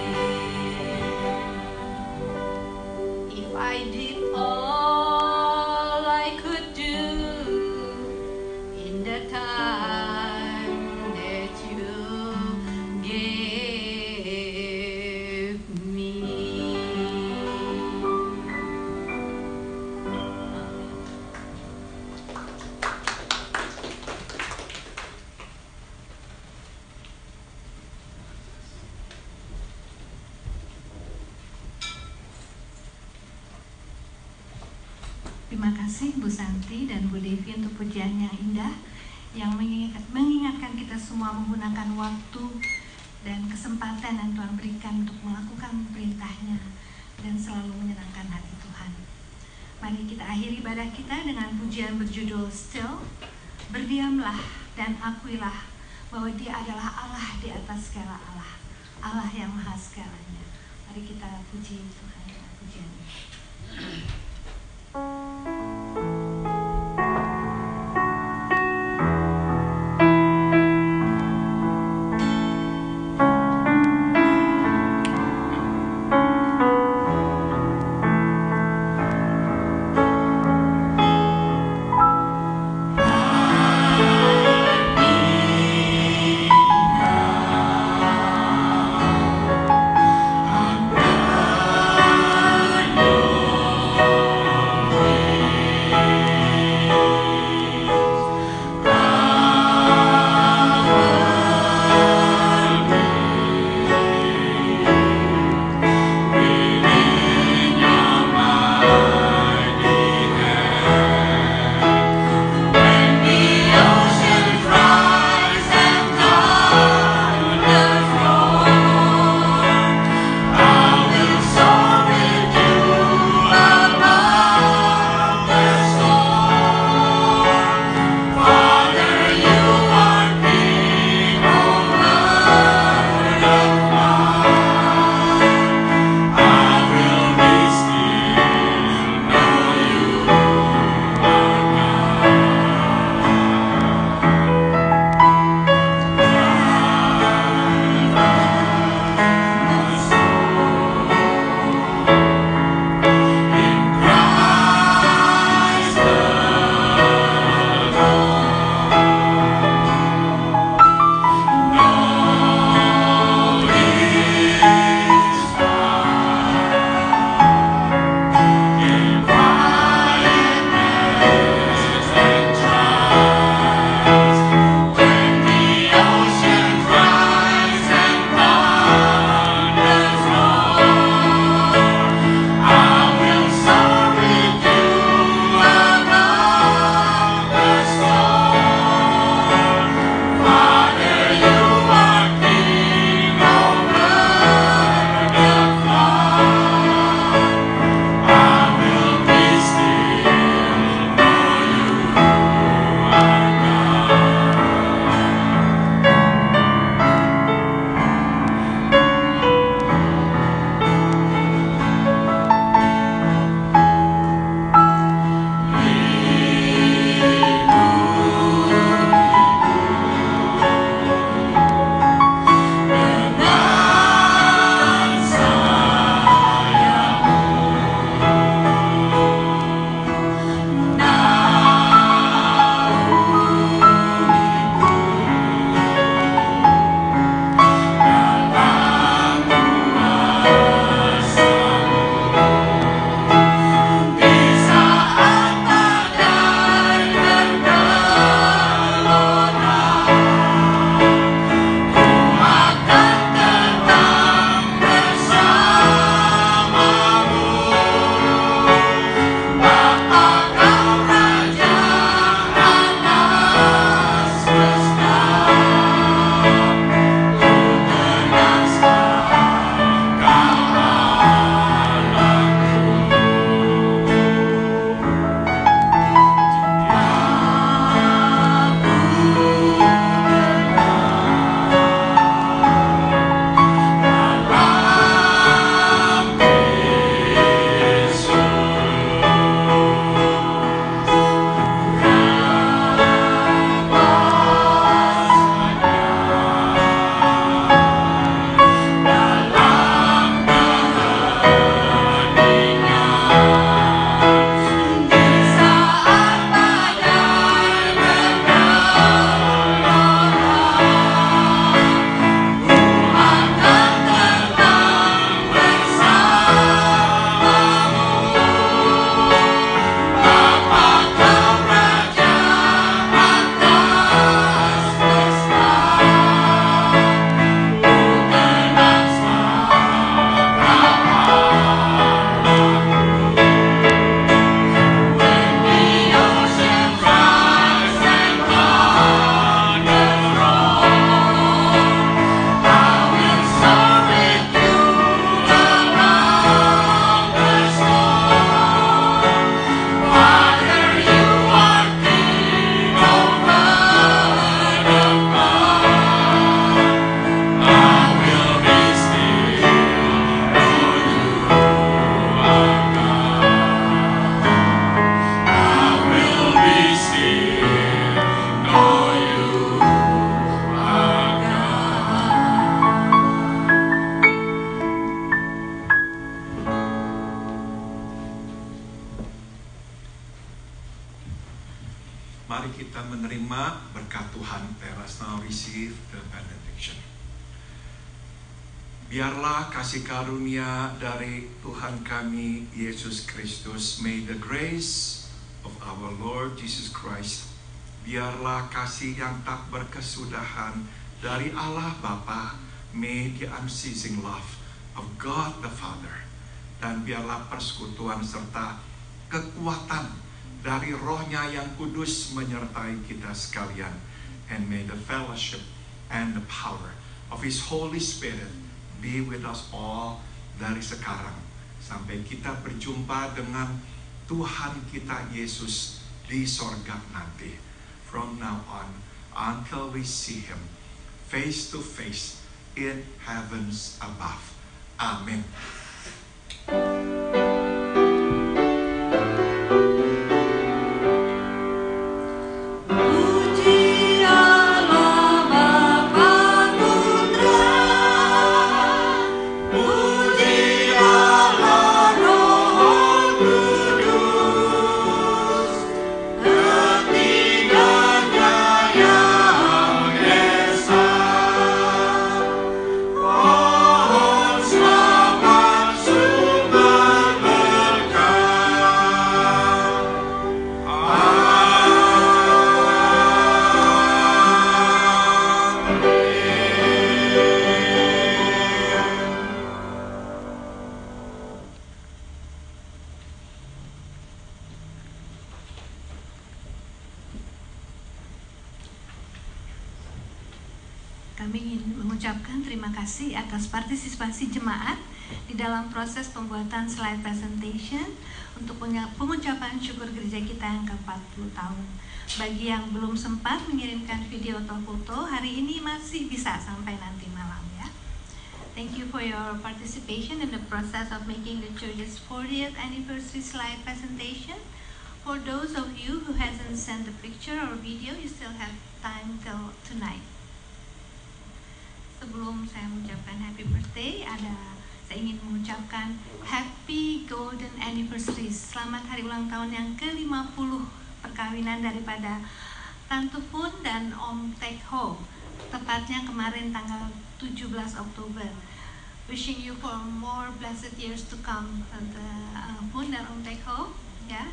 If I did All I could do in the time that you gave me. Terima kasih Bu Santi dan Bu Devi untuk pujian yang indah yang mengingatkan kita semua menggunakan waktu dan kesempatan yang Tuhan berikan untuk melakukan perintah-Nya dan selalu menyenangkan hati Tuhan. Mari kita akhiri ibadah kita dengan pujian berjudul Still. Berdiamlah dan akuilah bahwa Dia adalah Allah di atas segala Allah, Allah yang maha segalanya. Mari kita puji Tuhan dengan pujian ini. I Mari kita menerima berkat Tuhan. Let us now receive the benediction. Biarlah kasih karunia dari Tuhan kami Yesus Kristus, may the grace of our Lord Jesus Christ, biarlah kasih yang tak berkesudahan dari Allah Bapa, may the unceasing love of God the Father, dan biarlah persekutuan serta kekuatan dari Roh-Nya yang kudus menyertai kita sekalian, and may the fellowship and the power of His Holy Spirit be with us all dari sekarang sampai kita berjumpa dengan Tuhan kita Yesus di sorga nanti. From now on until we see Him face to face in heavens above. Amen. Kami ingin mengucapkan terima kasih atas partisipasi jemaat di dalam proses pembuatan slide presentation untuk pengucapan syukur gereja kita yang ke-40 tahun. Bagi yang belum sempat mengirimkan video atau foto, hari ini masih bisa sampai nanti malam ya. Thank you for your participation in the process of making the church's 40th anniversary slide presentation. For those of you who hasn't sent the picture or video, you still have time till tonight. Sebelum saya mengucapkan happy birthday, saya ingin mengucapkan happy golden anniversary. Selamat hari ulang tahun yang ke-50 perkawinan daripada Tante Fun dan Om Tek Ho. Tepatnya kemarin tanggal 17 Oktober. Wishing you for more blessed years to come, Tante Fun dan Om Tek Ho. Ya,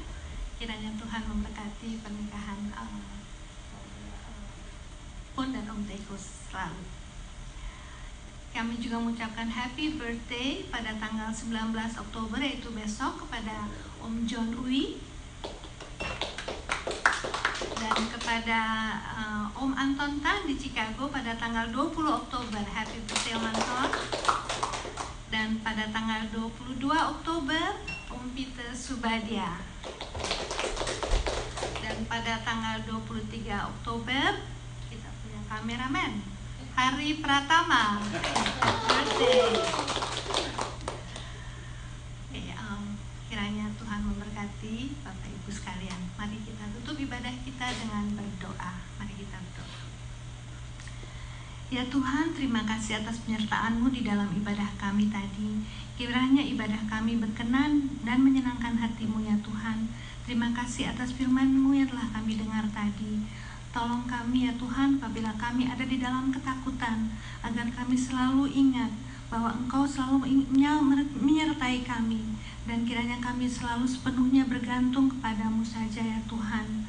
kiranya Tuhan memberkati pernikahan Fun dan Om Tek Ho selalu. Kami juga mengucapkan happy birthday pada tanggal 19 Oktober, yaitu besok, kepada Om John Uy dan kepada Om Anton Tan di Chicago pada tanggal 20 Oktober. Happy birthday Om Anton. Dan pada tanggal 22 Oktober Om Peter Subadia. Dan pada tanggal 23 Oktober kita punya kameramen Hari Pratama, birthday. Kiranya Tuhan memberkati Bapak Ibu sekalian. Mari kita tutup ibadah kita dengan berdoa. Mari kita berdoa. Ya Tuhan, terima kasih atas penyertaan-Mu di dalam ibadah kami tadi. Kiranya ibadah kami berkenan dan menyenangkan hati-Mu ya Tuhan. Terima kasih atas firman-Mu yang telah kami dengar tadi. Tolong kami ya Tuhan, apabila kami ada di dalam ketakutan, agar kami selalu ingat bahwa Engkau selalu menyertai kami, dan kiranya kami selalu sepenuhnya bergantung kepadamu saja ya Tuhan.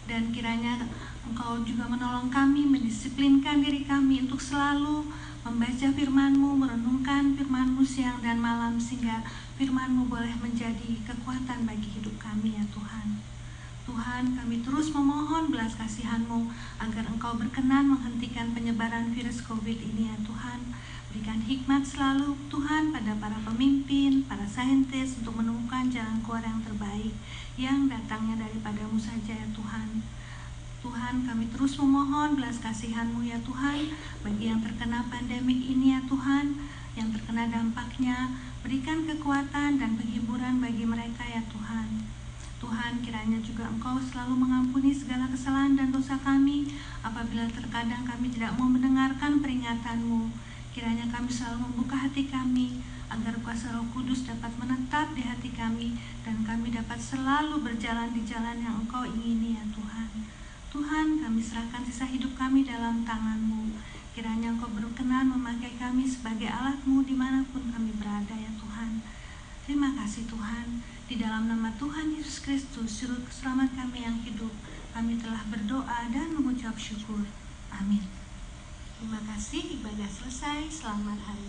Dan kiranya Engkau juga menolong kami, mendisiplinkan diri kami untuk selalu membaca firman-Mu, merenungkan firman-Mu siang dan malam, sehingga firman-Mu boleh menjadi kekuatan bagi hidup kami ya Tuhan. Tuhan, kami terus memohon belas kasihan-Mu agar Engkau berkenan menghentikan penyebaran virus COVID ini ya Tuhan. Berikan hikmat selalu Tuhan pada para pemimpin, para saintis untuk menemukan jalan keluar yang terbaik yang datangnya daripada-Mu saja ya Tuhan. Tuhan, kami terus memohon belas kasihan-Mu ya Tuhan bagi yang terkena pandemik ini ya Tuhan, yang terkena dampaknya. Berikan kekuatan dan penghiburan bagi mereka ya Tuhan. Tuhan, kiranya juga Engkau selalu mengampuni segala kesalahan dan dosa kami apabila terkadang kami tidak mau mendengarkan peringatan-Mu. Kiranya kami selalu membuka hati kami agar kuasa Roh Kudus dapat menetap di hati kami dan kami dapat selalu berjalan di jalan yang Engkau ingini ya Tuhan. Tuhan, kami serahkan sisa hidup kami dalam tangan-Mu. Kiranya Engkau berkenan memakai kami sebagai alat-Mu dimanapun kami berada ya Tuhan. Terima kasih Tuhan. Di dalam nama Tuhan Yesus Kristus, Juru Selamat kami yang hidup, kami telah berdoa dan mengucap syukur. Amin. Terima kasih, ibadah selesai. Selamat hari